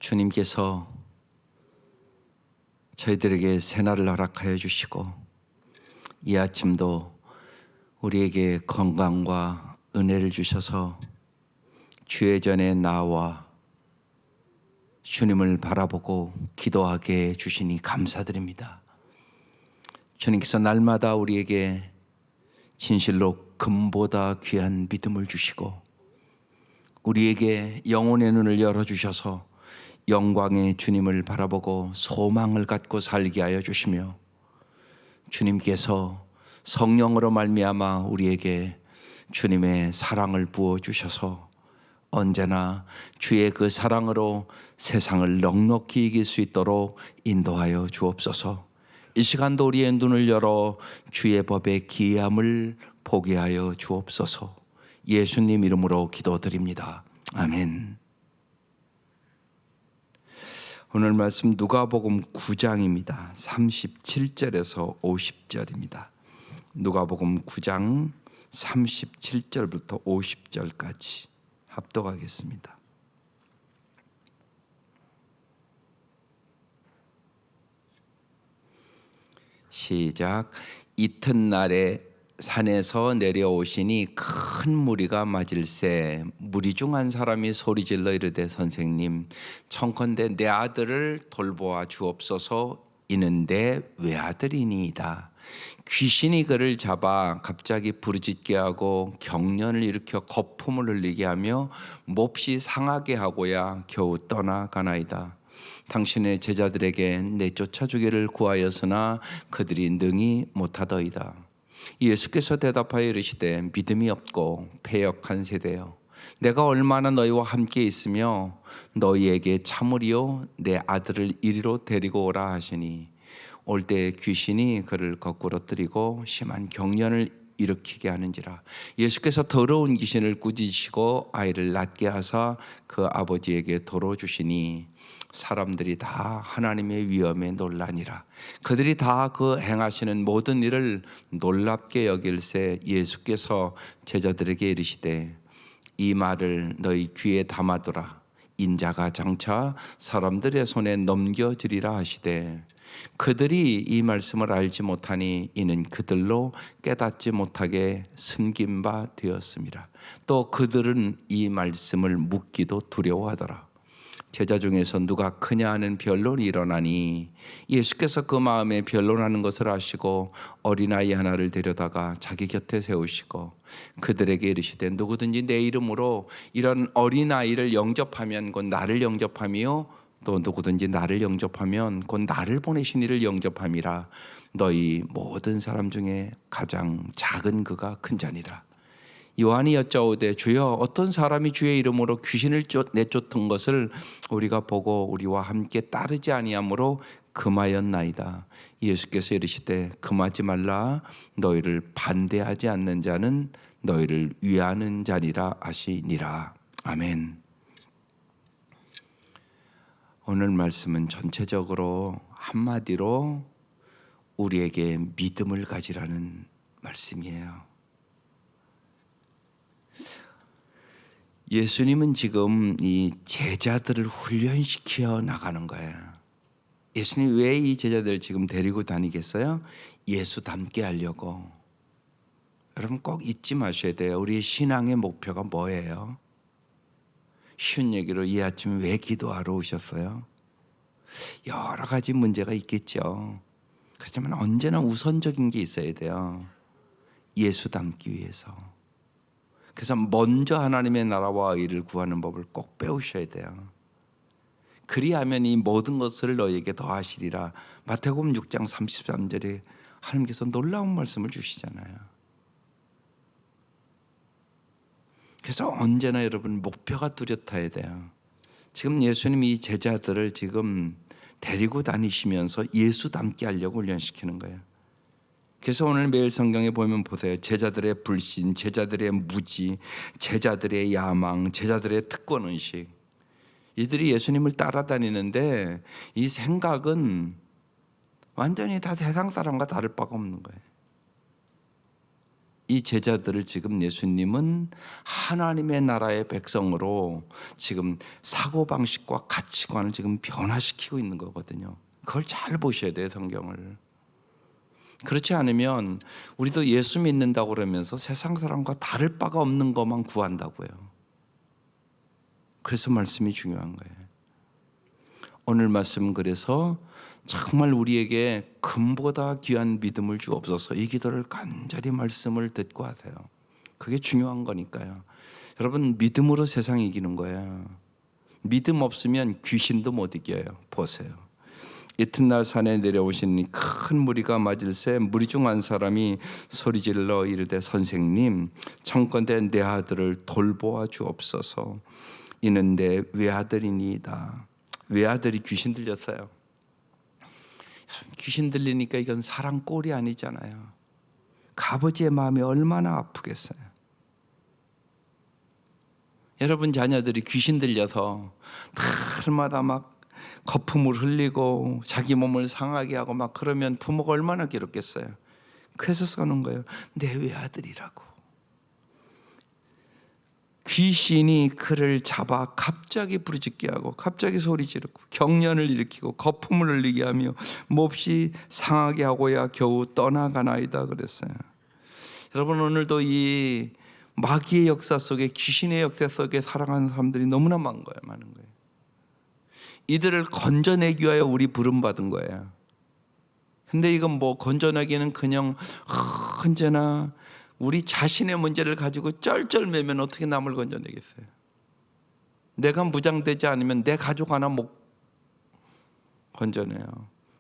주님께서 저희들에게 새날을 허락하여 주시고 이 아침도 우리에게 건강과 은혜를 주셔서 주의 전에 나와 주님을 바라보고 기도하게 해 주시니 감사드립니다. 주님께서 날마다 우리에게 진실로 금보다 귀한 믿음을 주시고 우리에게 영혼의 눈을 열어주셔서 영광의 주님을 바라보고 소망을 갖고 살게 하여 주시며 주님께서 성령으로 말미암아 우리에게 주님의 사랑을 부어주셔서 언제나 주의 그 사랑으로 세상을 넉넉히 이길 수 있도록 인도하여 주옵소서. 이 시간도 우리의 눈을 열어 주의 법의 기이함을 보게 하여 주옵소서. 예수님 이름으로 기도드립니다. 아멘. 오늘 말씀 누가복음 9장입니다. 37절에서 50절입니다. 누가복음 9장 37절부터 50절까지 합독하겠습니다. 시작. 이튿날에 산에서 내려오시니 큰 무리가 맞을새 무리 중 한 사람이 소리질러 이르되 선생님 청컨대 내 아들을 돌보아 주옵소서. 이는 내 외아들이니이다. 귀신이 그를 잡아 갑자기 부르짖게 하고 경련을 일으켜 거품을 흘리게 하며 몹시 상하게 하고야 겨우 떠나가나이다. 당신의 제자들에게 내쫓아 주기를 구하였으나 그들이 능히 못하더이다. 예수께서 대답하여 이르시되 믿음이 없고 패역한 세대여, 내가 얼마나 너희와 함께 있으며 너희에게 참으리요 내 아들을 이리로 데리고 오라 하시니 올 때 귀신이 그를 거꾸로 뜨리고 심한 경련을 일으키게 하는지라. 예수께서 더러운 귀신을 꾸짖으시고 아이를 낫게 하사 그 아버지에게 도로 주시니 사람들이 다 하나님의 위엄에 놀라니라. 그들이 다 그 행하시는 모든 일을 놀랍게 여길새 예수께서 제자들에게 이르시되 이 말을 너희 귀에 담아두라. 인자가 장차 사람들의 손에 넘겨지리라 하시되 그들이 이 말씀을 알지 못하니 이는 그들로 깨닫지 못하게 숨긴 바 되었습니다. 또 그들은 이 말씀을 묻기도 두려워하더라. 제자 중에서 누가 크냐 하는 변론이 일어나니 예수께서 그 마음에 변론하는 것을 아시고 어린아이 하나를 데려다가 자기 곁에 세우시고 그들에게 이르시되 누구든지 내 이름으로 이런 어린아이를 영접하면 곧 나를 영접하며 또 누구든지 나를 영접하면 곧 나를 보내신 이를 영접함이라. 너희 모든 사람 중에 가장 작은 그가 큰 자니라. 요한이 여짜오되 주여 어떤 사람이 주의 이름으로 귀신을 내쫓은 것을 우리가 보고 우리와 함께 따르지 아니하므로 금하였나이다. 예수께서 이르시되 금하지 말라. 너희를 반대하지 않는 자는 너희를 위하는 자니라 하시니라. 아멘. 오늘 말씀은 전체적으로 한마디로 우리에게 믿음을 가지라는 말씀이에요. 예수님은 지금 이 제자들을 훈련시켜 나가는 거예요. 예수님 왜 이 제자들을 지금 데리고 다니겠어요? 예수 닮게 하려고. 여러분 꼭 잊지 마셔야 돼요. 우리의 신앙의 목표가 뭐예요? 쉬운 얘기로 이 아침 왜 기도하러 오셨어요? 여러 가지 문제가 있겠죠. 그렇지만 언제나 우선적인 게 있어야 돼요. 예수 닮기 위해서. 그래서 먼저 하나님의 나라와 의를 구하는 법을 꼭 배우셔야 돼요. 그리하면 이 모든 것을 너희에게 더하시리라. 마태복음 6장 33절에 하나님께서 놀라운 말씀을 주시잖아요. 그래서 언제나 여러분 목표가 뚜렷해야 돼요. 지금 예수님이 제자들을 지금 데리고 다니시면서 예수 닮게 하려고 훈련시키는 거예요. 그래서 오늘 매일 성경에 보면 보세요. 제자들의 불신, 제자들의 무지, 제자들의 야망, 제자들의 특권의식. 이들이 예수님을 따라다니는데 이 생각은 완전히 다 세상 사람과 다를 바가 없는 거예요. 이 제자들을 지금 예수님은 하나님의 나라의 백성으로 지금 사고방식과 가치관을 지금 변화시키고 있는 거거든요. 그걸 잘 보셔야 돼요, 성경을. 그렇지 않으면 우리도 예수 믿는다고 그러면서 세상 사람과 다를 바가 없는 것만 구한다고요. 그래서 말씀이 중요한 거예요. 오늘 말씀은 그래서 정말 우리에게 금보다 귀한 믿음을 주옵소서, 이 기도를 간절히 말씀을 듣고 하세요. 그게 중요한 거니까요. 여러분, 믿음으로 세상 이기는 거예요. 믿음 없으면 귀신도 못 이겨요. 보세요. 이튿날 산에 내려오시니 큰 무리가 맞을새 무리 중 한 사람이 소리질러 이르되 선생님, 청컨대 내 아들을 돌보아 주옵소서. 이는 내 외아들이니이다. 외아들이 귀신 들렸어요. 귀신 들리니까 이건 사람 꼴이 아니잖아요. 그 아버지의 마음이 얼마나 아프겠어요. 여러분 자녀들이 귀신 들려서 날마다 막 거품을 흘리고 자기 몸을 상하게 하고 막 그러면 부모가 얼마나 괴롭겠어요. 그래서 써는 거예요. 내 외아들이라고. 귀신이 그를 잡아 갑자기 부르짖게 하고 갑자기 소리 지르고 경련을 일으키고 거품을 흘리게 하며 몹시 상하게 하고야 겨우 떠나가나이다 그랬어요. 여러분, 오늘도 이 마귀의 역사 속에, 귀신의 역사 속에 살아가는 사람들이 너무나 많은 거예요. 이들을 건져내기 위하여 우리 부름받은 거예요. 근데 이건 뭐 건져내기는 그냥 언제나 우리 자신의 문제를 가지고 쩔쩔매면 어떻게 남을 건져내겠어요? 내가 무장되지 않으면 내 가족 하나 못 건져내요.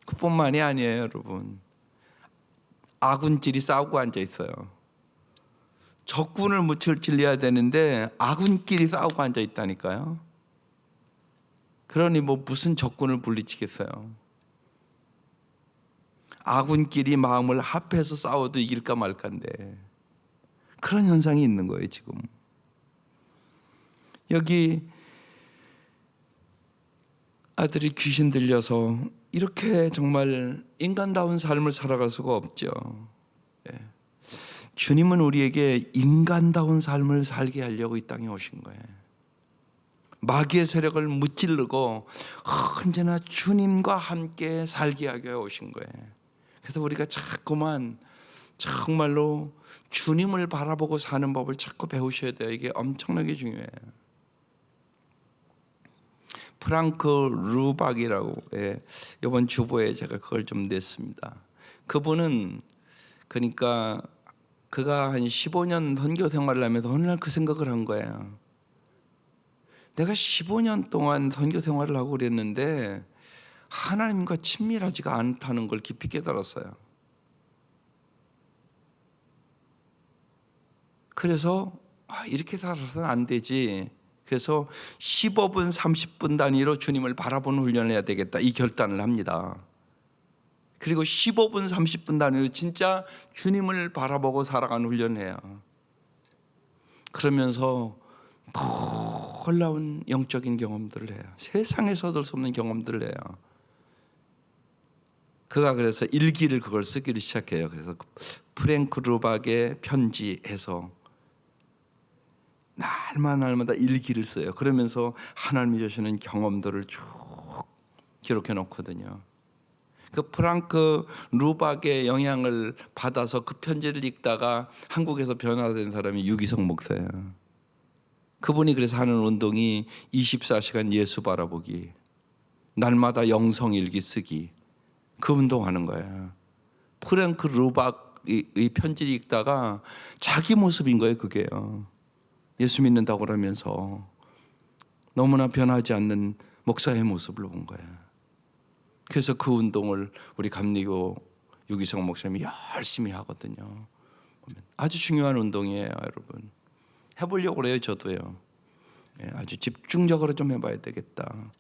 그뿐만이 아니에요, 여러분. 아군끼리 싸우고 앉아 있어요. 적군을 무찔러야 되는데 아군끼리 싸우고 앉아 있다니까요. 그러니 뭐 무슨 적군을 물리치겠어요? 아군끼리 마음을 합해서 싸워도 이길까 말까인데 그런 현상이 있는 거예요, 지금. 여기 아들이 귀신 들려서 이렇게 정말 인간다운 삶을 살아갈 수가 없죠. 주님은 우리에게 인간다운 삶을 살게 하려고 이 땅에 오신 거예요. 마귀의 세력을 무찌르고 언제나 주님과 함께 살게 하기 위해 오신 거예요. 그래서 우리가 자꾸만 정말로 주님을 바라보고 사는 법을 자꾸 배우셔야 돼요. 이게 엄청나게 중요해요. 프랑크 루박이라고, 이번 주보에 제가 그걸 좀 냈습니다. 그분은 그러니까 그가 한 15년 선교 생활을 하면서 어느 날 그 생각을 한 거예요. 내가 15년 동안 선교 생활을 하고 그랬는데 하나님과 친밀하지가 않다는 걸 깊이 깨달았어요. 그래서 이렇게 살아서는 안 되지. 그래서 15분 30분 단위로 주님을 바라보는 훈련을 해야 되겠다, 이 결단을 합니다. 그리고 15분 30분 단위로 진짜 주님을 바라보고 살아가는 훈련을 해요. 그러면서 놀라운 영적인 경험들을 해요. 세상에서 얻을 수 없는 경험들을 해요. 그가 그래서 일기를 그걸 쓰기를 시작해요. 그래서 프랭크 루박의 편지에서 날마다 일기를 써요. 그러면서 하나님이 주시는 경험들을 쭉 기록해 놓거든요. 그 프랑크 루박의 영향을 받아서 그 편지를 읽다가 한국에서 변화된 사람이 유기성 목사예요. 그분이 그래서 하는 운동이 24시간 예수 바라보기, 날마다 영성 일기 쓰기, 그 운동하는 거예요. 프랑크 루박의 편지를 읽다가 자기 모습인 거예요, 그게요. 예수 믿는다고 그러면서 너무나 변하지 않는 목사의 모습을 본 거예요. 그래서 그 운동을 우리 감리교 유기성 목사님이 열심히 하거든요. 아주 중요한 운동이에요, 여러분. 해보려고 그래요, 저도요. 아주 집중적으로 좀 해봐야 되겠다.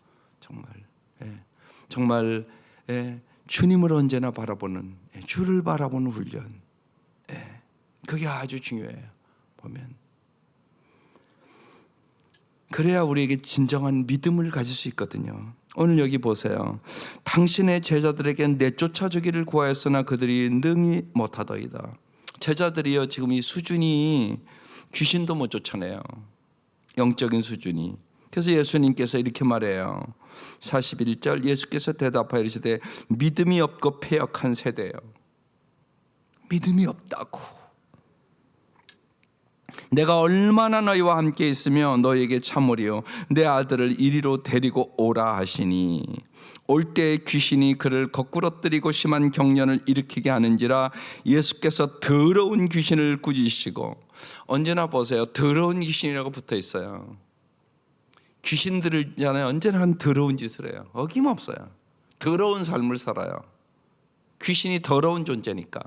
정말 주님을 언제나 바라보는, 주를 바라보는 훈련. 그게 아주 중요해요. 보면. 그래야 우리에게 진정한 믿음을 가질 수 있거든요. 오늘 여기 보세요. 당신의 제자들에게 내쫓아주기를 구하였으나 그들이 능히 못하더이다. 제자들이요, 지금 이 수준이 귀신도 못 쫓아내요. 영적인 수준이. 그래서 예수님께서 이렇게 말해요. 41절, 예수께서 대답하여 이르시되 믿음이 없고 패역한 세대요. 믿음이 없다고. 내가 얼마나 너희와 함께 있으며 너희에게 참으리요 내 아들을 이리로 데리고 오라 하시니 올 때 귀신이 그를 거꾸러뜨리고 심한 경련을 일으키게 하는지라. 예수께서 더러운 귀신을 꾸짖으시고, 언제나 보세요, 더러운 귀신이라고 붙어 있어요. 귀신들이잖아요. 언제나 한 더러운 짓을 해요. 어김없어요. 더러운 삶을 살아요. 귀신이 더러운 존재니까.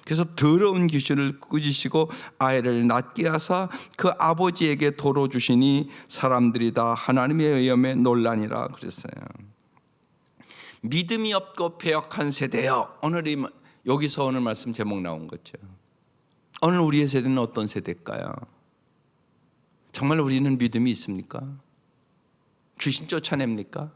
그래서 더러운 귀신을 꾸짖으시고 아이를 낳게 하사 그 아버지에게 도로 주시니 사람들이 다 하나님의 의엄에 놀라니라 그랬어요. 믿음이 없고 패역한 세대요. 여기서 오늘 말씀 제목 나온 거죠. 오늘 우리의 세대는 어떤 세대일까요? 정말 우리는 믿음이 있습니까? 귀신 쫓아냅니까?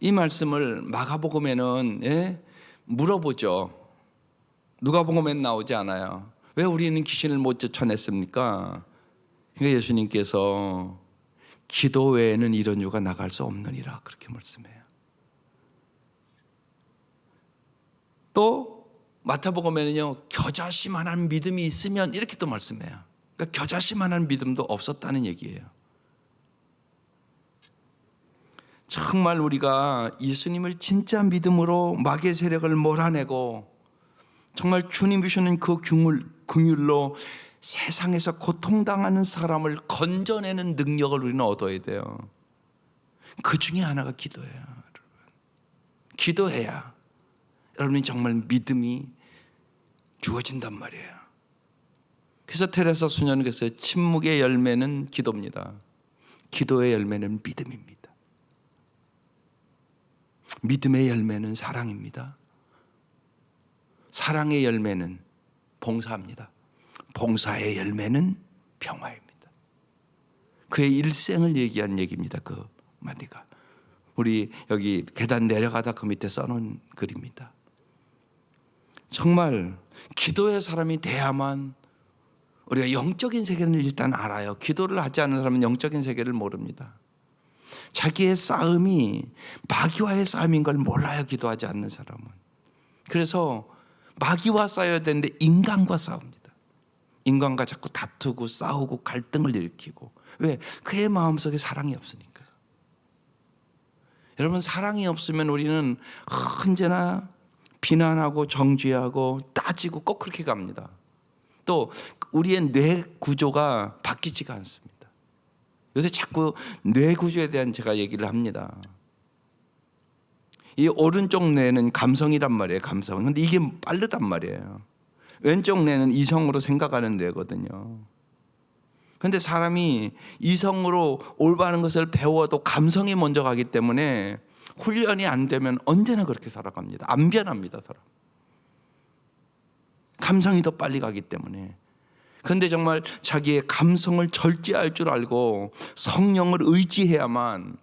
이 말씀을 마가복음에는 물어보죠. 누가복음에는 나오지 않아요. 왜 우리는 귀신을 못 쫓아냈습니까? 그러니까 예수님께서 기도 외에는 이런 유가 나갈 수 없느니라 그렇게 말씀해요. 또 마태복음에는요, 겨자씨만한 믿음이 있으면 이렇게 또 말씀해요. 그러니까 겨자씨만한 믿음도 없었다는 얘기예요. 정말 우리가 예수님을 진짜 믿음으로 마귀의 세력을 몰아내고 정말 주님이 주시는 그 긍휼로 세상에서 고통당하는 사람을 건져내는 능력을 우리는 얻어야 돼요. 그 중에 하나가 기도예요. 여러분. 기도해야 여러분이 정말 믿음이 주어진단 말이에요. 그래서 테레사 수녀는 그랬어요. 침묵의 열매는 기도입니다. 기도의 열매는 믿음입니다. 믿음의 열매는 사랑입니다. 사랑의 열매는 봉사입니다. 봉사의 열매는 평화입니다. 그의 일생을 얘기한 얘기입니다. 그 마디가. 우리 여기 계단 내려가다 그 밑에 써놓은 글입니다. 정말 기도의 사람이 돼야만 우리가 영적인 세계를 일단 알아요. 기도를 하지 않는 사람은 영적인 세계를 모릅니다. 자기의 싸움이 마귀와의 싸움인 걸 몰라요. 기도하지 않는 사람은. 그래서 마귀와 싸워야 되는데 인간과 싸웁니다. 인간과 자꾸 다투고 싸우고 갈등을 일으키고. 왜? 그의 마음속에 사랑이 없으니까요. 여러분, 사랑이 없으면 우리는 언제나 비난하고 정죄하고 따지고 꼭 그렇게 갑니다. 또 우리의 뇌 구조가 바뀌지가 않습니다. 요새 자꾸 뇌 구조에 대한 제가 얘기를 합니다. 이 오른쪽 뇌는 감성이란 말이에요. 감성. 근데 이게 빠르단 말이에요. 왼쪽 뇌는 이성으로 생각하는 뇌거든요. 근데 사람이 이성으로 올바른 것을 배워도 감성이 먼저 가기 때문에 훈련이 안 되면 언제나 그렇게 살아갑니다. 안 변합니다, 사람. 감성이 더 빨리 가기 때문에. 그런데 정말 자기의 감성을 절제할 줄 알고 성령을 의지해야만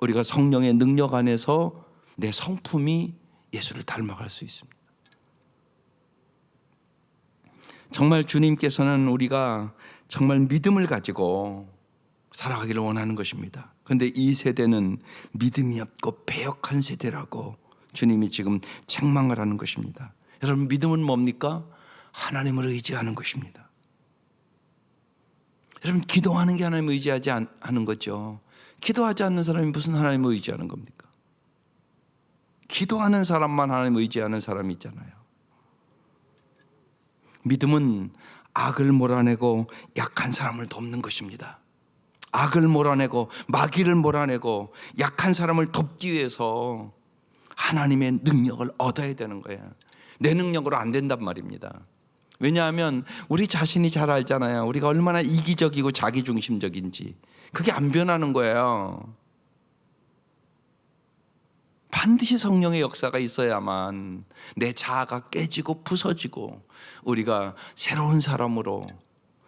우리가 성령의 능력 안에서 내 성품이 예수를 닮아갈 수 있습니다. 정말 주님께서는 우리가 정말 믿음을 가지고 살아가기를 원하는 것입니다. 그런데 이 세대는 믿음이 없고 배역한 세대라고 주님이 지금 책망을 하는 것입니다. 여러분, 믿음은 뭡니까? 하나님을 의지하는 것입니다. 여러분, 기도하는 게 하나님을 의지하지 않는 거죠. 기도하지 않는 사람이 무슨 하나님을 의지하는 겁니까? 기도하는 사람만 하나님을 의지하는 사람이 있잖아요. 믿음은 악을 몰아내고 약한 사람을 돕는 것입니다. 악을 몰아내고 마귀를 몰아내고 약한 사람을 돕기 위해서 하나님의 능력을 얻어야 되는 거예요. 내 능력으로 안 된단 말입니다. 왜냐하면 우리 자신이 잘 알잖아요. 우리가 얼마나 이기적이고 자기중심적인지. 그게 안 변하는 거예요. 반드시 성령의 역사가 있어야만 내 자아가 깨지고 부서지고 우리가 새로운 사람으로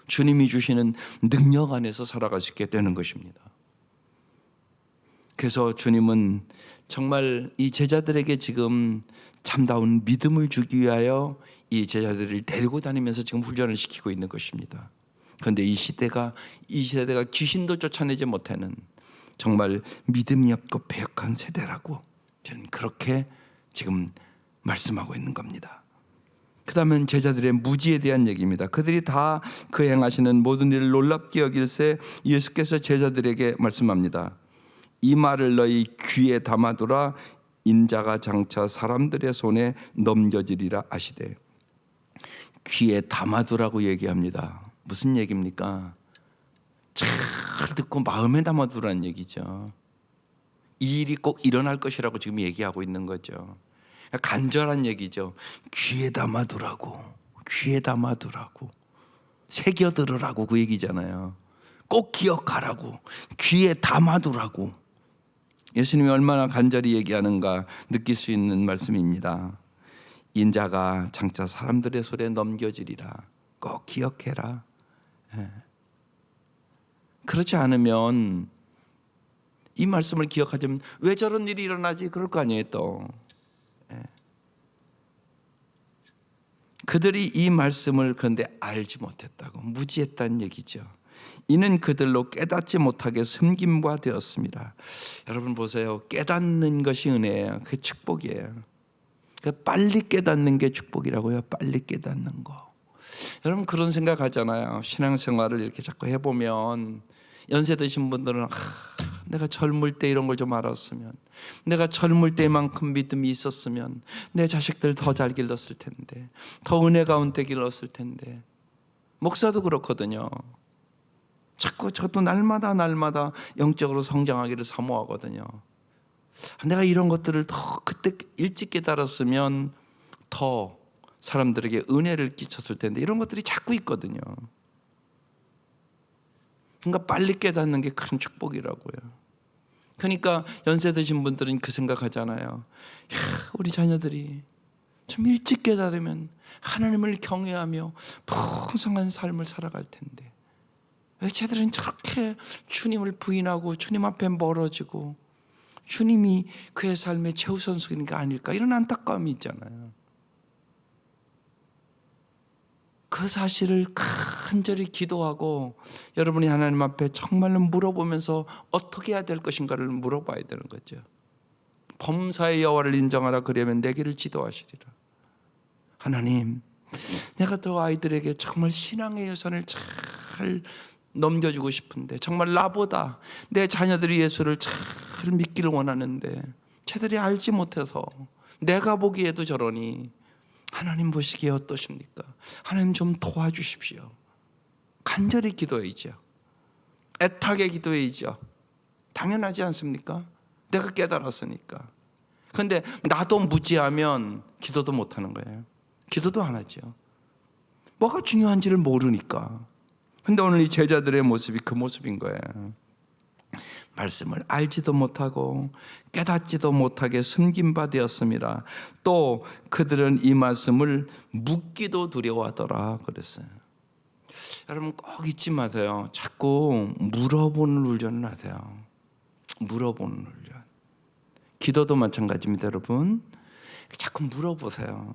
주님이 주시는 능력 안에서 살아갈 수 있게 되는 것입니다. 그래서 주님은 정말 이 제자들에게 지금 참다운 믿음을 주기 위하여 이 제자들을 데리고 다니면서 지금 훈련을 시키고 있는 것입니다. 그런데 이 시대가 귀신도 쫓아내지 못하는 정말 믿음이 없고 배역한 세대라고 저는 그렇게 지금 말씀하고 있는 겁니다. 그 다음은 제자들의 무지에 대한 얘기입니다. 그들이 다 그 행하시는 모든 일을 놀랍게 여길세 예수께서 제자들에게 말씀합니다. 이 말을 너희 귀에 담아두라. 인자가 장차 사람들의 손에 넘겨지리라 하시되. 귀에 담아두라고 얘기합니다. 무슨 얘기입니까? 잘 듣고 마음에 담아두라는 얘기죠. 이 일이 꼭 일어날 것이라고 지금 얘기하고 있는 거죠. 간절한 얘기죠. 귀에 담아두라고, 귀에 담아두라고, 새겨들으라고 그 얘기잖아요. 꼭 기억하라고, 귀에 담아두라고. 예수님이 얼마나 간절히 얘기하는가 느낄 수 있는 말씀입니다. 인자가 장차 사람들의 손에 넘겨지리라. 꼭 기억해라. 그렇지 않으면 이 말씀을 기억하자면 왜 저런 일이 일어나지? 그럴 거 아니에요 또. 그들이 이 말씀을 그런데 알지 못했다고, 무지했다는 얘기죠. 이는 그들로 깨닫지 못하게 숨김바 되었습니다. 여러분 보세요. 깨닫는 것이 은혜예요. 그게 축복이에요. 빨리 깨닫는 게 축복이라고요. 빨리 깨닫는 거. 여러분 그런 생각하잖아요. 신앙생활을 이렇게 자꾸 해보면 연세 드신 분들은 내가 젊을 때 이런 걸 좀 알았으면, 내가 젊을 때만큼 믿음이 있었으면 내 자식들 더 잘 길렀을 텐데, 더 은혜 가운데 길렀을 텐데. 목사도 그렇거든요. 자꾸 저도 날마다 영적으로 성장하기를 사모하거든요. 내가 이런 것들을 더 그때 일찍 깨달았으면 더 사람들에게 은혜를 끼쳤을 텐데, 이런 것들이 자꾸 있거든요. 그러니까 빨리 깨닫는 게 큰 축복이라고요. 그러니까 연세 드신 분들은 그 생각하잖아요. 우리 자녀들이 좀 일찍 깨달으면 하나님을 경외하며 풍성한 삶을 살아갈 텐데 왜 쟤들은 저렇게 주님을 부인하고 주님 앞에 멀어지고 주님이 그의 삶의 최우선순위인 게 아닐까, 이런 안타까움이 있잖아요. 그 사실을 간절히 기도하고 여러분이 하나님 앞에 정말로 물어보면서 어떻게 해야 될 것인가를 물어봐야 되는 거죠. 범사의 여호와를 인정하라. 그러면 내 길을 지도하시리라. 하나님, 내가 더 아이들에게 정말 신앙의 유산을 잘 넘겨주고 싶은데, 정말 나보다 내 자녀들이 예수를 잘 믿기를 원하는데 쟤들이 알지 못해서 내가 보기에도 저러니 하나님 보시기에 어떠십니까? 하나님 좀 도와주십시오. 간절히 기도해야죠. 애타게 기도해야죠. 당연하지 않습니까? 내가 깨달았으니까. 그런데 나도 무지하면 기도도 못하는 거예요. 기도도 안 하죠. 뭐가 중요한지를 모르니까. 그런데 오늘 이 제자들의 모습이 그 모습인 거예요. 말씀을 알지도 못하고 깨닫지도 못하게 숨긴 바 되었습니다. 또 그들은 이 말씀을 묻기도 두려워하더라 그랬어요. 여러분 꼭 잊지 마세요. 자꾸 물어보는 훈련을 하세요. 물어보는 훈련. 기도도 마찬가지입니다. 여러분 자꾸 물어보세요.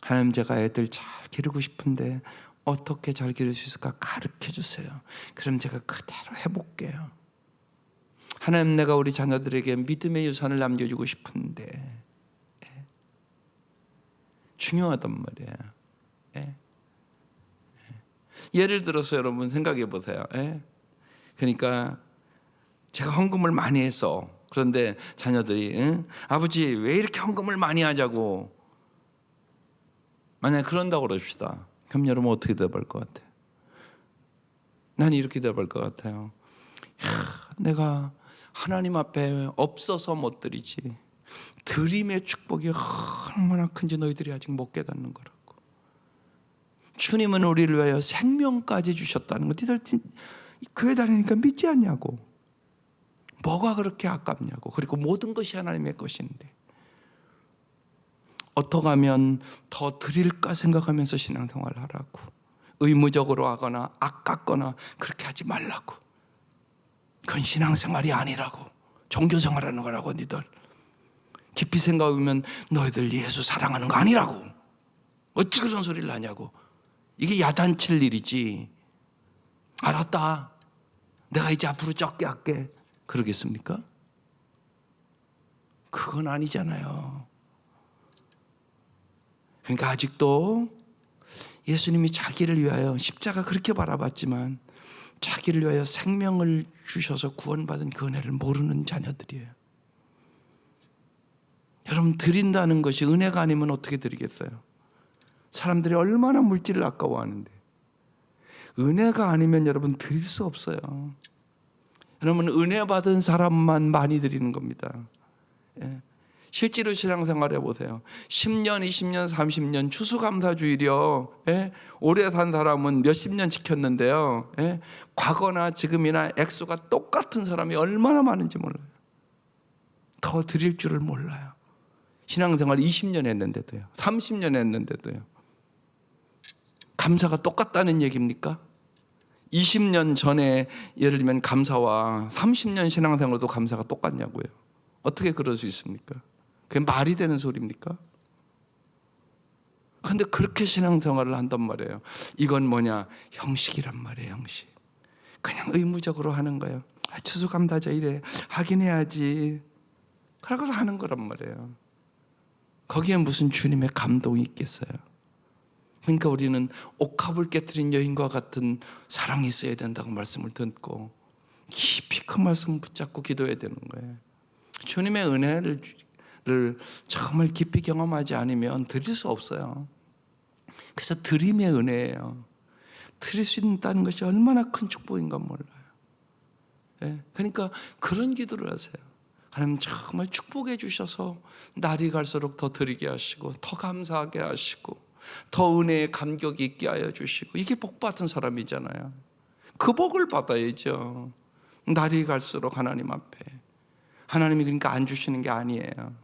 하나님, 제가 애들 잘 기르고 싶은데 어떻게 잘 기를 수 있을까 가르쳐 주세요. 그럼 제가 그대로 해볼게요. 하나님, 내가 우리 자녀들에게 믿음의 유산을 남겨주고 싶은데, 중요하단 말이에요. 예를 들어서 여러분 생각해 보세요. 그러니까 제가 헌금을 많이 해서, 그런데 자녀들이 아버지 왜 이렇게 헌금을 많이 하자고 만약에 그런다고 그럽시다. 그럼 여러분 어떻게 대답할 것 같아요? 난 이렇게 대답할 것 같아요. 내가 하나님 앞에 없어서 못 드리지, 드림의 축복이 얼마나 큰지 너희들이 아직 못 깨닫는 거라고. 주님은 우리를 위하여 생명까지 주셨다는 거 니들 교회 다니니까 믿지 않냐고. 뭐가 그렇게 아깝냐고. 그리고 모든 것이 하나님의 것인데 어떻게 하면 더 드릴까 생각하면서 신앙생활을 하라고. 의무적으로 하거나 아깝거나 그렇게 하지 말라고. 그건 신앙생활이 아니라고. 종교생활하는 거라고. 니들 깊이 생각하면 너희들 예수 사랑하는 거 아니라고. 어찌 그런 소리를 하냐고. 이게 야단칠 일이지. 알았다. 내가 이제 앞으로 적게 할게. 그러겠습니까? 그건 아니잖아요. 그러니까 아직도 예수님이 자기를 위하여 십자가 그렇게 바라봤지만 자기를 위하여 생명을 주셔서 구원받은 그 은혜를 모르는 자녀들이에요. 여러분, 드린다는 것이 은혜가 아니면 어떻게 드리겠어요? 사람들이 얼마나 물질을 아까워하는데. 은혜가 아니면 여러분 드릴 수 없어요. 여러분, 은혜 받은 사람만 많이 드리는 겁니다. 예. 실제로 신앙생활 해보세요. 10년, 20년, 30년 추수감사주일이요. 예? 오래 산 사람은 몇십 년 지켰는데요. 예? 과거나 지금이나 액수가 똑같은 사람이 얼마나 많은지 몰라요. 더 드릴 줄을 몰라요. 신앙생활 20년 했는데도요. 30년 했는데도요. 감사가 똑같다는 얘기입니까? 20년 전에 예를 들면 감사와 30년 신앙생활도 감사가 똑같냐고요. 어떻게 그럴 수 있습니까? 그게 말이 되는 소리입니까? 그런데 그렇게 신앙생활을 한단 말이에요. 이건 뭐냐? 형식이란 말이에요. 형식. 그냥 의무적으로 하는 거예요. 추수감사자 이래 하긴 해야지. 그러고서 하는 거란 말이에요. 거기에 무슨 주님의 감동이 있겠어요? 그러니까 우리는 옥합을 깨뜨린 여인과 같은 사랑이 있어야 된다고 말씀을 듣고 깊이 그 말씀을 붙잡고 기도해야 되는 거예요. 주님의 은혜를 정말 깊이 경험하지 않으면 드릴 수 없어요. 그래서 드림의 은혜예요. 드릴 수 있다는 것이 얼마나 큰 축복인가 몰라요. 예? 그러니까 그런 기도를 하세요. 하나님 정말 축복해 주셔서 날이 갈수록 더 드리게 하시고 더 감사하게 하시고 더 은혜에 감격이 있게 하여 주시고, 이게 복 받은 사람이잖아요. 그 복을 받아야죠. 날이 갈수록 하나님 앞에. 하나님이 그러니까 안 주시는 게 아니에요.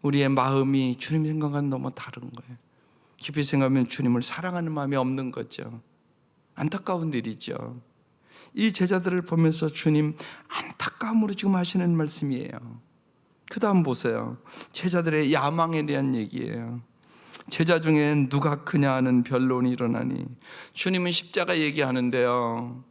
우리의 마음이 주님 생각과는 너무 다른 거예요. 깊이 생각하면 주님을 사랑하는 마음이 없는 거죠. 안타까운 일이죠. 이 제자들을 보면서 주님 안타까움으로 지금 하시는 말씀이에요. 그 다음 보세요. 제자들의 야망에 대한 얘기예요. 제자 중에 누가 크냐 하는 변론이 일어나니, 주님은 십자가 얘기하는데요.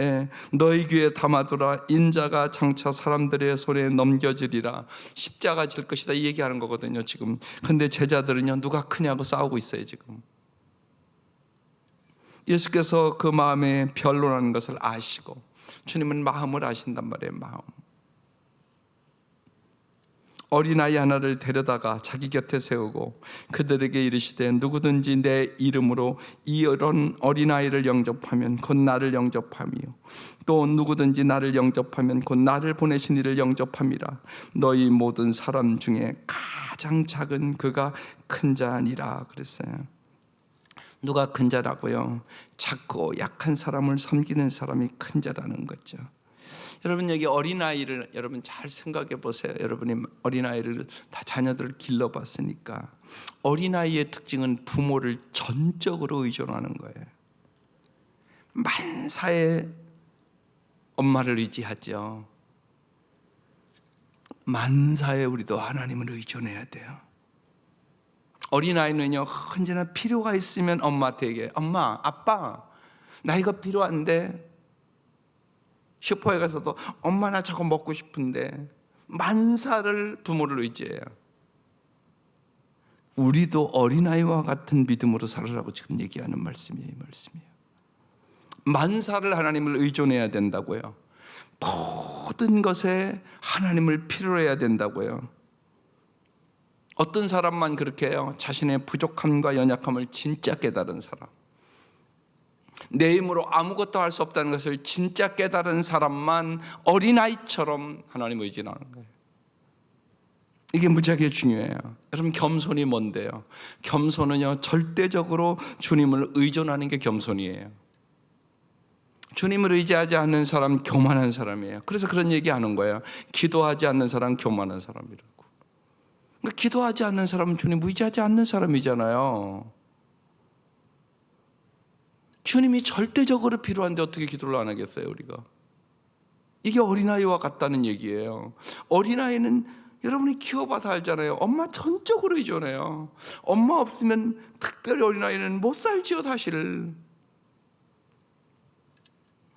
예, 너희 귀에 담아두라. 인자가 장차 사람들의 손에 넘겨지리라. 십자가 질 것이다, 이 얘기하는 거거든요 지금. 근데 제자들은요, 누가 크냐고 싸우고 있어요 지금. 예수께서 그 마음에 변론하는 것을 아시고, 주님은 마음을 아신단 말이에요. 마음. 어린아이 하나를 데려다가 자기 곁에 세우고 그들에게 이르시되, 누구든지 내 이름으로 이런 어린아이를 영접하면 곧 나를 영접하며, 또 누구든지 나를 영접하면 곧 나를 보내신 이를 영접함이라. 너희 모든 사람 중에 가장 작은 그가 큰 자니라 그랬어요. 누가 큰 자라고요? 작고 약한 사람을 섬기는 사람이 큰 자라는 거죠. 여러분, 여기 어린아이를 여러분 잘 생각해 보세요. 여러분이 어린아이를 다 자녀들을 길러봤으니까, 어린아이의 특징은 부모를 전적으로 의존하는 거예요. 만사에 엄마를 의지하죠. 만사에 우리도 하나님을 의존해야 돼요. 어린아이는요, 언제나 필요가 있으면 엄마한테 얘기해요. 엄마, 아빠, 나 이거 필요한데. 슈퍼에 가서도 엄마 나 저거 먹고 싶은데. 만사를 부모를 의지해요. 우리도 어린아이와 같은 믿음으로 살으라고 지금 얘기하는 말씀이에요. 만사를 하나님을 의존해야 된다고요. 모든 것에 하나님을 필요로 해야 된다고요. 어떤 사람만 그렇게 해요? 자신의 부족함과 연약함을 진짜 깨달은 사람, 내 힘으로 아무것도 할 수 없다는 것을 진짜 깨달은 사람만 어린아이처럼 하나님을 의지하는 거예요. 이게 무지하게 중요해요. 여러분, 겸손이 뭔데요? 겸손은요, 절대적으로 주님을 의존하는 게 겸손이에요. 주님을 의지하지 않는 사람 교만한 사람이에요. 그래서 그런 얘기하는 거예요. 기도하지 않는 사람 교만한 사람이라고. 그러니까 기도하지 않는 사람은 주님 의지하지 않는 사람이잖아요. 주님이 절대적으로 필요한데 어떻게 기도를 안 하겠어요 우리가? 이게 어린아이와 같다는 얘기예요. 어린아이는 여러분이 키워봐서 알잖아요. 엄마 전적으로 의존해요. 엄마 없으면 특별히 어린아이는 못 살지요, 사실.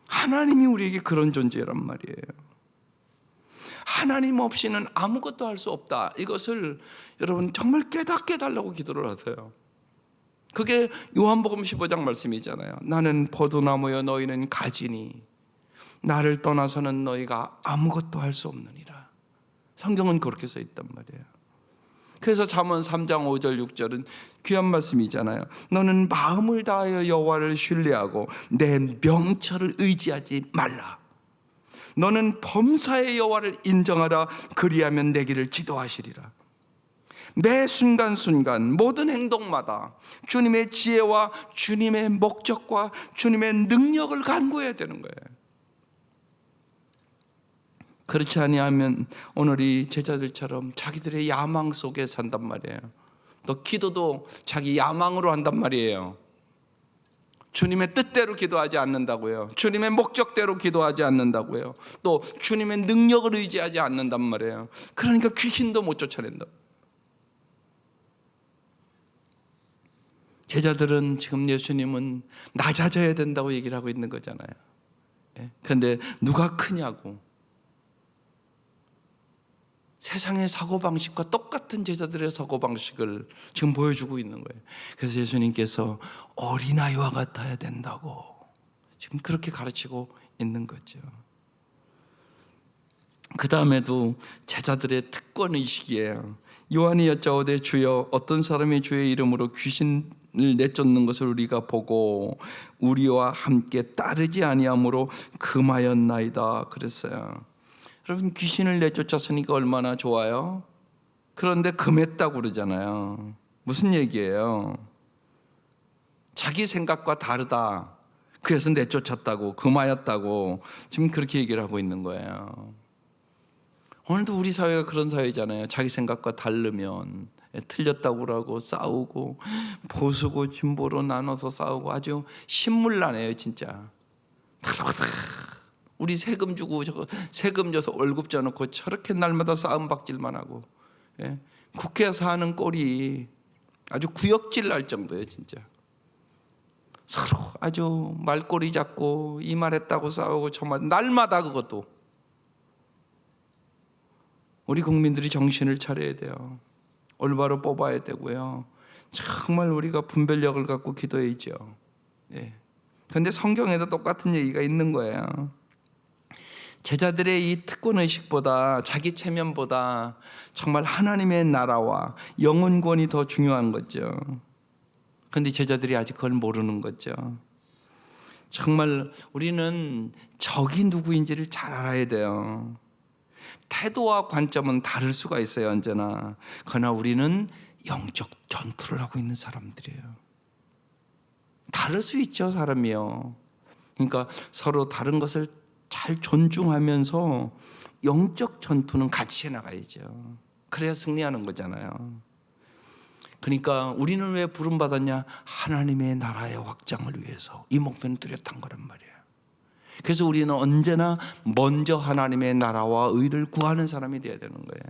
하나님이 우리에게 그런 존재란 말이에요. 하나님 없이는 아무것도 할 수 없다. 이것을 여러분 정말 깨닫게 해달라고 기도를 하세요. 그게 요한복음 15장 말씀이잖아요. 나는 포도나무여 너희는 가지니 나를 떠나서는 너희가 아무것도 할 수 없느니라. 성경은 그렇게 써 있단 말이에요. 그래서 잠언 3장 5절 6절은 귀한 말씀이잖아요. 너는 마음을 다하여 여호와를 신뢰하고 내 명철을 의지하지 말라. 너는 범사의 여호와를 인정하라. 그리하면 내 길을 지도하시리라. 매 순간순간 모든 행동마다 주님의 지혜와 주님의 목적과 주님의 능력을 간구해야 되는 거예요. 그렇지 아니하면 오늘 이 제자들처럼 자기들의 야망 속에 산단 말이에요. 또 기도도 자기 야망으로 한단 말이에요. 주님의 뜻대로 기도하지 않는다고요. 주님의 목적대로 기도하지 않는다고요. 또 주님의 능력을 의지하지 않는단 말이에요. 그러니까 귀신도 못 쫓아낸다. 제자들은 지금 예수님은 낮아져야 된다고 얘기를 하고 있는 거잖아요. 그런데 누가 크냐고. 세상의 사고방식과 똑같은 제자들의 사고방식을 지금 보여주고 있는 거예요. 그래서 예수님께서 어린아이와 같아야 된다고 지금 그렇게 가르치고 있는 거죠. 그 다음에도 제자들의 특권의식이에요. 요한이 여짜오되 주여 어떤 사람이 주의 이름으로 귀신을 내쫓는 것을 우리가 보고 우리와 함께 따르지 아니함으로 금하였나이다 그랬어요. 여러분 귀신을 내쫓았으니까 얼마나 좋아요? 그런데 금했다고 그러잖아요. 무슨 얘기예요? 자기 생각과 다르다. 그래서 내쫓았다고, 금하였다고 지금 그렇게 얘기를 하고 있는 거예요. 오늘도 우리 사회가 그런 사회잖아요. 자기 생각과 다르면 틀렸다고 그러고 싸우고 보수고 진보로 나눠서 싸우고 아주 신물나네요 진짜. 우리 세금 주고 세금 줘서 월급 줘놓고 저렇게 날마다 싸움박질만 하고 국회에서 하는 꼴이 아주 구역질 날 정도예요 진짜. 서로 아주 말꼬리 잡고 이 말했다고 싸우고 저 말 날마다 그것도. 우리 국민들이 정신을 차려야 돼요. 올바로 뽑아야 되고요. 정말 우리가 분별력을 갖고 기도해야죠. 그런데 성경에도 똑같은 얘기가 있는 거예요. 제자들의 이 특권의식보다 자기 체면보다 정말 하나님의 나라와 영혼권이 더 중요한 거죠. 그런데 제자들이 아직 그걸 모르는 거죠. 정말 우리는 적이 누구인지를 잘 알아야 돼요. 태도와 관점은 다를 수가 있어요 언제나. 그러나 우리는 영적 전투를 하고 있는 사람들이에요. 다를 수 있죠 사람이요. 그러니까 서로 다른 것을 잘 존중하면서 영적 전투는 같이 해나가야죠. 그래야 승리하는 거잖아요. 그러니까 우리는 왜 부름받았냐? 하나님의 나라의 확장을 위해서 이 목표는 뚜렷한 거란 말이에요. 그래서 우리는 언제나 먼저 하나님의 나라와 의를 구하는 사람이 되어야 되는 거예요.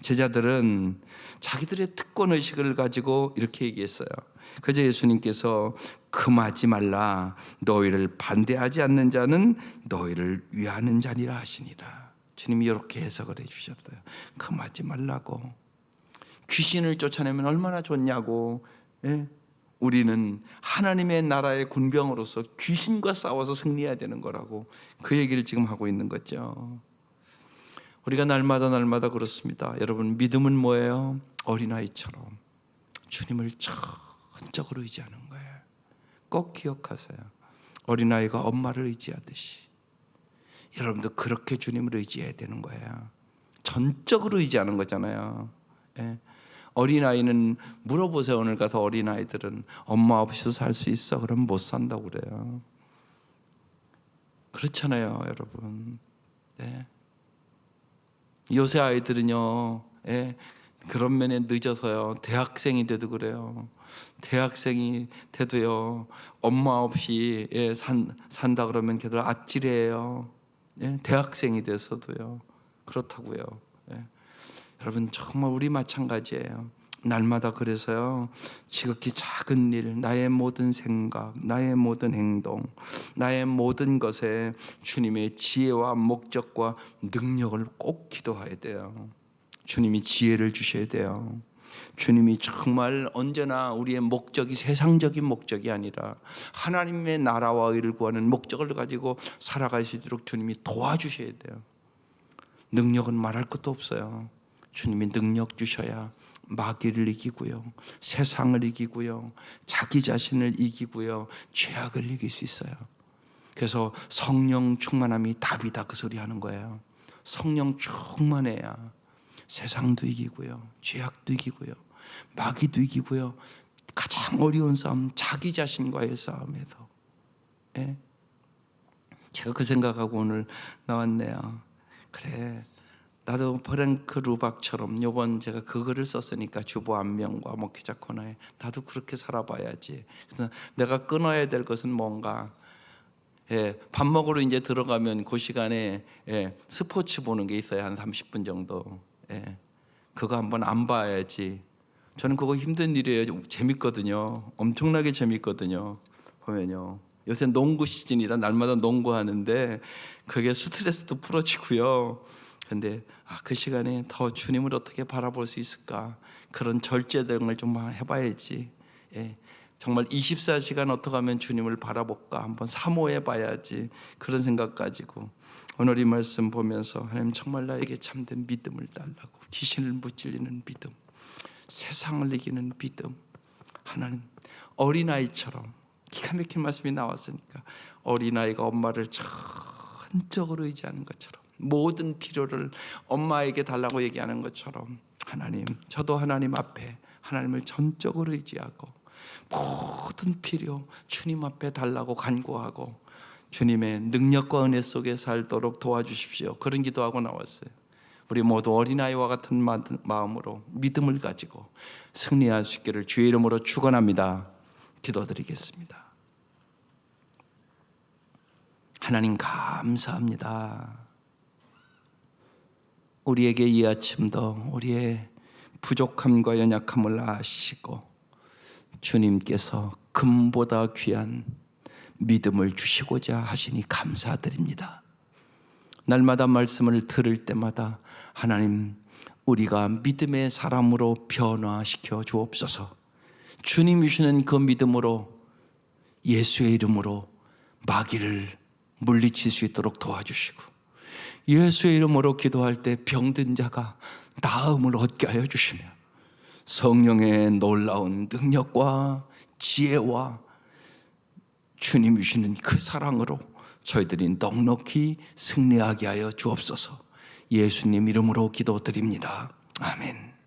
제자들은 자기들의 특권의식을 가지고 이렇게 얘기했어요. 그래서 예수님께서 금하지 말라. 너희를 반대하지 않는 자는 너희를 위하는 자니라 하시니라. 주님이 이렇게 해석을 해주셨어요. 금하지 말라고. 귀신을 쫓아내면 얼마나 좋냐고. 우리는 하나님의 나라의 군병으로서 귀신과 싸워서 승리해야 되는 거라고 그 얘기를 지금 하고 있는 거죠. 우리가 날마다 그렇습니다. 여러분 믿음은 뭐예요? 어린아이처럼 주님을 전적으로 의지하는 거예요. 꼭 기억하세요. 어린아이가 엄마를 의지하듯이 여러분도 그렇게 주님을 의지해야 되는 거예요. 전적으로 의지하는 거잖아요. 어린아이는 물어보세요. 오늘 가서 어린아이들은 엄마 없이도 살 수 있어? 그러면 못 산다고 그래요. 그렇잖아요 여러분. 요새 아이들은요 그런 면에 늦어서요 대학생이 돼도 그래요. 대학생이 돼도요 엄마 없이 산다 그러면 걔들 아찔해요. 대학생이 돼서도요 그렇다고요. 여러분 정말 우리 마찬가지예요. 날마다 그래서요, 지극히 작은 일, 나의 모든 생각, 나의 모든 행동, 나의 모든 것에 주님의 지혜와 목적과 능력을 꼭 기도해야 돼요. 주님이 지혜를 주셔야 돼요. 주님이 정말 언제나 우리의 목적이 세상적인 목적이 아니라 하나님의 나라와 의를 구하는 목적을 가지고 살아갈 수 있도록 주님이 도와주셔야 돼요. 능력은 말할 것도 없어요. 주님이 능력 주셔야 마귀를 이기고요, 세상을 이기고요, 자기 자신을 이기고요, 죄악을 이길 수 있어요. 그래서 성령 충만함이 답이다, 그 소리 하는 거예요. 성령 충만해야 세상도 이기고요, 죄악도 이기고요, 마귀도 이기고요, 가장 어려운 싸움, 자기 자신과의 싸움에서. 예? 제가 그 생각하고 오늘 나왔네요. 그래, 나도 프랭크 루박처럼 요번 제가 그거를 썼으니까 주보 안명과 목회자 코너에 나도 그렇게 살아봐야지. 그래서 내가 끊어야 될 것은 뭔가, 밥 먹으러 이제 들어가면 그 시간에 스포츠 보는 게 있어요. 한 30분 정도. 그거 한번 안 봐야지. 저는 그거 힘든 일이에요. 재밌거든요. 엄청나게 재밌거든요. 보면요, 요새 농구 시즌이라 날마다 농구하는데 그게 스트레스도 풀어지고요. 근데 그 시간에 더 주님을 어떻게 바라볼 수 있을까, 그런 절제 등을 좀 해봐야지. 정말 24시간 어떻게 하면 주님을 바라볼까 한번 사모해 봐야지, 그런 생각 가지고 오늘 이 말씀 보면서 하나님 정말 나에게 참된 믿음을 달라고, 귀신을 무찔리는 믿음, 세상을 이기는 믿음. 하나님, 어린아이처럼, 기가 막힌 말씀이 나왔으니까 어린아이가 엄마를 전적으로 의지하는 것처럼, 모든 필요를 엄마에게 달라고 얘기하는 것처럼, 하나님, 저도 하나님 앞에 하나님을 전적으로 의지하고 모든 필요 주님 앞에 달라고 간구하고 주님의 능력과 은혜 속에 살도록 도와주십시오. 그런 기도하고 나왔어요. 우리 모두 어린아이와 같은 마음으로 믿음을 가지고 승리할 수 있기를 주의 이름으로 축원합니다. 기도드리겠습니다. 하나님 감사합니다. 우리에게 이 아침도 우리의 부족함과 연약함을 아시고 주님께서 금보다 귀한 믿음을 주시고자 하시니 감사드립니다. 날마다 말씀을 들을 때마다 하나님, 우리가 믿음의 사람으로 변화시켜 주옵소서. 주님이 주시는 그 믿음으로, 예수의 이름으로 마귀를 물리칠 수 있도록 도와주시고, 예수의 이름으로 기도할 때 병든 자가 나음을 얻게 하여 주시며, 성령의 놀라운 능력과 지혜와 주님이 주시는 그 사랑으로 저희들이 넉넉히 승리하게 하여 주옵소서. 예수님 이름으로 기도드립니다. 아멘.